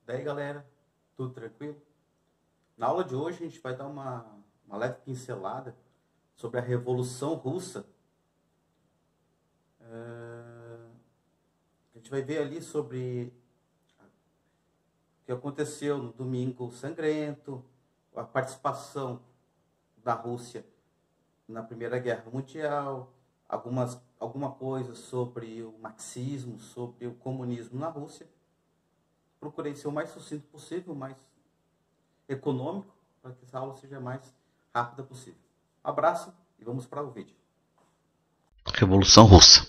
Daí, galera, tudo tranquilo? Na aula de hoje a gente vai dar uma leve pincelada sobre a Revolução Russa. A gente vai ver ali sobre o que aconteceu no Domingo Sangrento, a participação da Rússia na Primeira Guerra Mundial, alguma coisa sobre o marxismo, sobre o comunismo na Rússia. Procurei ser o mais sucinto possível, mais econômico, para que essa aula seja mais rápida possível. Abraço e vamos para o vídeo. Revolução Russa.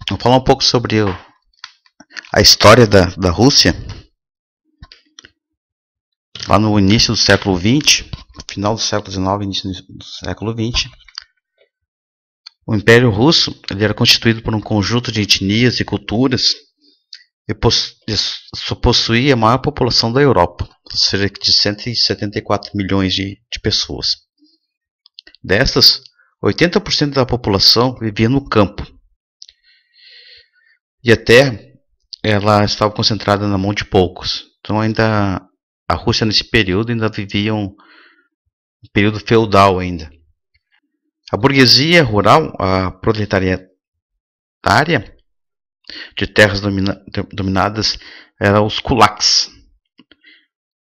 Vou falar um pouco sobre a história da Rússia. Lá no início do século XX, final do século XIX, início do século XX, o Império Russo ele era constituído por um conjunto de etnias e culturas e possuía a maior população da Europa, cerca de 174 milhões de pessoas. Dessas, 80% da população vivia no campo. E a terra ela estava concentrada na mão de poucos. Então ainda a Rússia nesse período ainda vivia um período feudal ainda. A burguesia rural, a proletariária de terras dominadas eram os kulaks.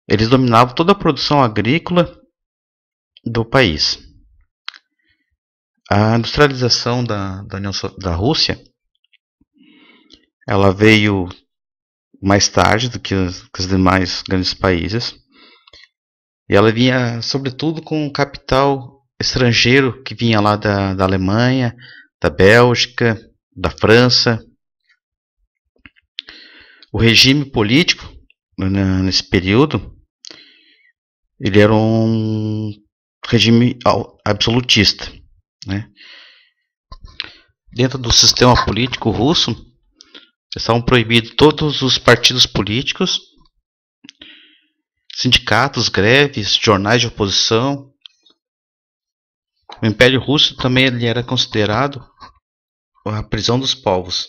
Eles dominavam toda a produção agrícola do país. A industrialização da Rússia ela veio mais tarde do que os demais grandes países. E ela vinha, sobretudo, com capital estrangeiro que vinha lá da Alemanha, da Bélgica, da França. O regime político, nesse período, ele era um regime absolutista, né? Dentro do sistema político russo, estavam proibidos todos os partidos políticos, sindicatos, greves, jornais de oposição. O Império Russo também ele era considerado a prisão dos povos.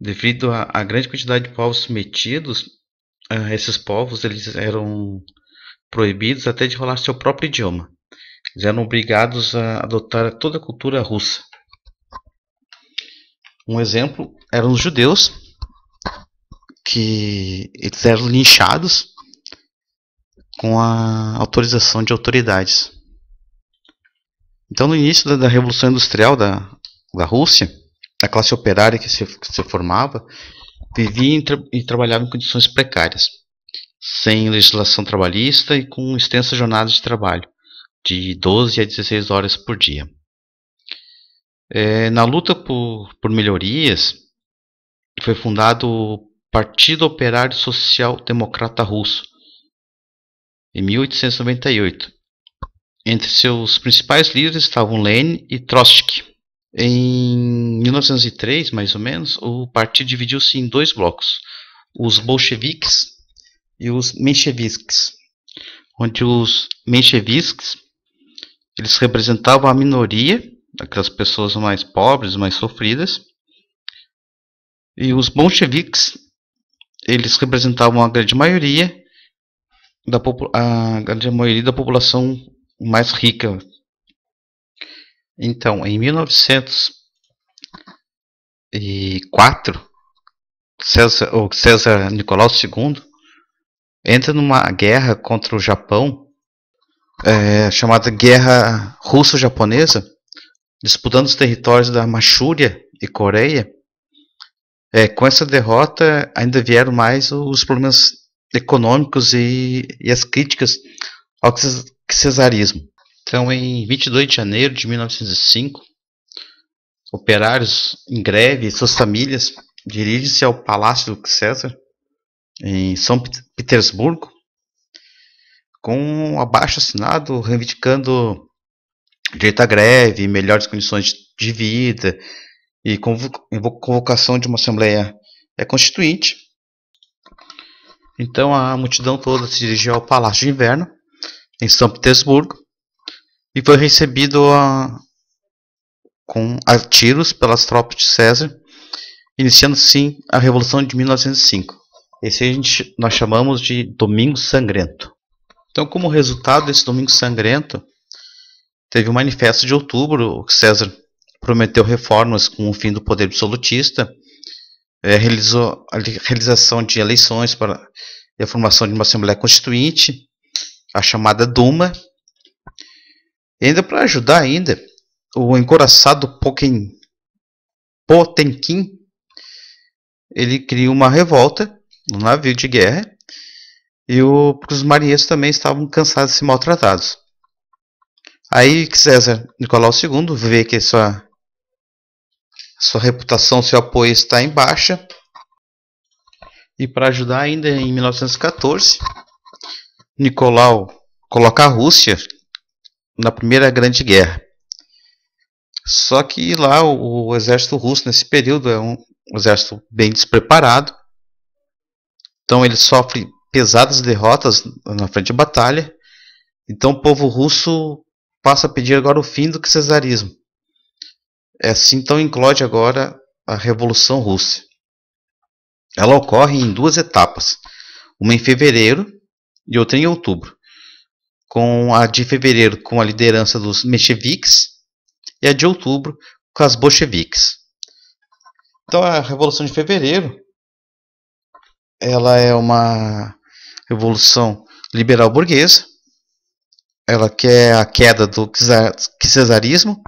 Devido à grande quantidade de povos submetidos, esses povos eles eram proibidos até de falar seu próprio idioma. Eles eram obrigados a adotar toda a cultura russa. Um exemplo eram os judeus, que eles eram linchados com a autorização de autoridades. Então, no início da Revolução Industrial da Rússia, a classe operária que se formava vivia e trabalhava em condições precárias, sem legislação trabalhista e com extensas jornadas de trabalho, de 12 a 16 horas por dia. Na luta por melhorias, foi fundado o Partido Operário Social Democrata Russo, em 1898. Entre seus principais líderes estavam Lenin e Trotsky. Em 1903, mais ou menos, o partido dividiu-se em dois blocos, os bolcheviques e os mencheviques, onde os mencheviques eles representavam a minoria, aquelas pessoas mais pobres, mais sofridas, e os bolcheviques eles representavam a grande maioria da população mais rica. Então, em 1904, César Nicolau II entra numa guerra contra o Japão, chamada Guerra Russo-Japonesa, disputando os territórios da Manchúria e Coreia. Com essa derrota ainda vieram mais os problemas econômicos e as críticas ao czarismo. Então, em 22 de janeiro de 1905, operários em greve e suas famílias dirigem-se ao Palácio do César, em São Petersburgo, com um abaixo-assinado reivindicando direito à greve, melhores condições de vida e convocação de uma Assembleia Constituinte. Então a multidão toda se dirigiu ao Palácio de Inverno, em São Petersburgo, e foi recebido com tiros pelas tropas de César, iniciando sim a Revolução de 1905. Esse nós chamamos de Domingo Sangrento. Então, como resultado desse Domingo Sangrento, teve o Manifesto de Outubro, que César prometeu reformas com o fim do poder absolutista, realizou a realização de eleições para a formação de uma Assembleia Constituinte, a chamada Duma, e ainda para ajudar ainda, o encouraçado Potemkin, ele cria uma revolta no navio de guerra, e os marinheiros também estavam cansados de ser maltratados. Aí César Nicolau II vê que sua reputação, seu apoio está em baixa, e para ajudar ainda em 1914, Nicolau coloca a Rússia na Primeira Grande Guerra. Só que lá o exército russo nesse período é um exército bem despreparado, então ele sofre pesadas derrotas na frente de batalha. Então o povo russo passa a pedir agora o fim do cesarismo. Assim então eclode agora a Revolução Russa. Ela ocorre em duas etapas, uma em fevereiro e outra em outubro, com a de fevereiro com a liderança dos mencheviques e a de outubro com as bolcheviques. Então a Revolução de Fevereiro, ela é uma revolução liberal burguesa, ela quer a queda do czarismo.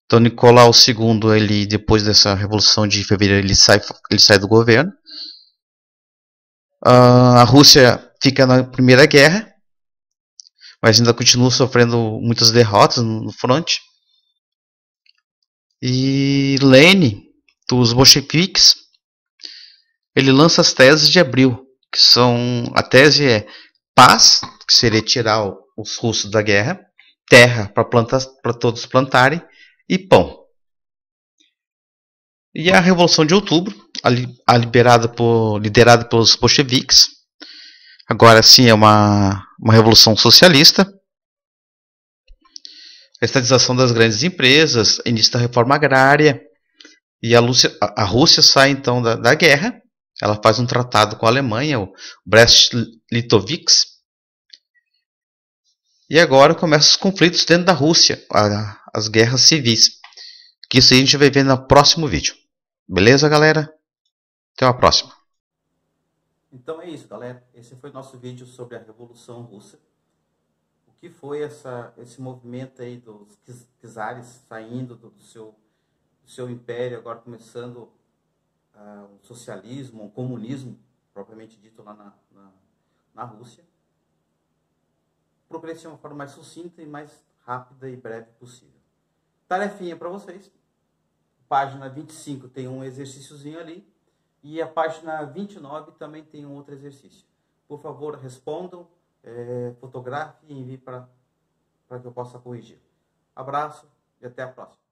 Então Nicolau II, ele, depois dessa Revolução de Fevereiro, ele sai do governo. A Rússia fica na Primeira Guerra, mas ainda continua sofrendo muitas derrotas no fronte. E Lenin, dos bolcheviques, ele lança as teses de abril, que são, a tese é paz, que seria tirar os russos da guerra, terra para todos plantarem, e pão. E a Revolução de Outubro, liderada pelos bolcheviques, agora sim é uma revolução socialista, a estatização das grandes empresas, início da reforma agrária, e a Rússia sai então da guerra. Ela faz um tratado com a Alemanha, o Brest-Litovsk, e agora começam os conflitos dentro da Rússia, as guerras civis, que isso aí a gente vai ver no próximo vídeo. Beleza, galera? Até a próxima. Então é isso, galera. Esse foi o nosso vídeo sobre a Revolução Russa. O que foi esse movimento aí dos czares saindo do seu império, agora começando o socialismo, o comunismo, propriamente dito lá na Rússia. Procurei ser uma forma mais sucinta e mais rápida e breve possível. Tarefinha para vocês. Página 25 tem um exercíciozinho ali. E a página 29 também tem um outro exercício. Por favor, respondam, fotografem e enviem para que eu possa corrigir. Abraço e até a próxima.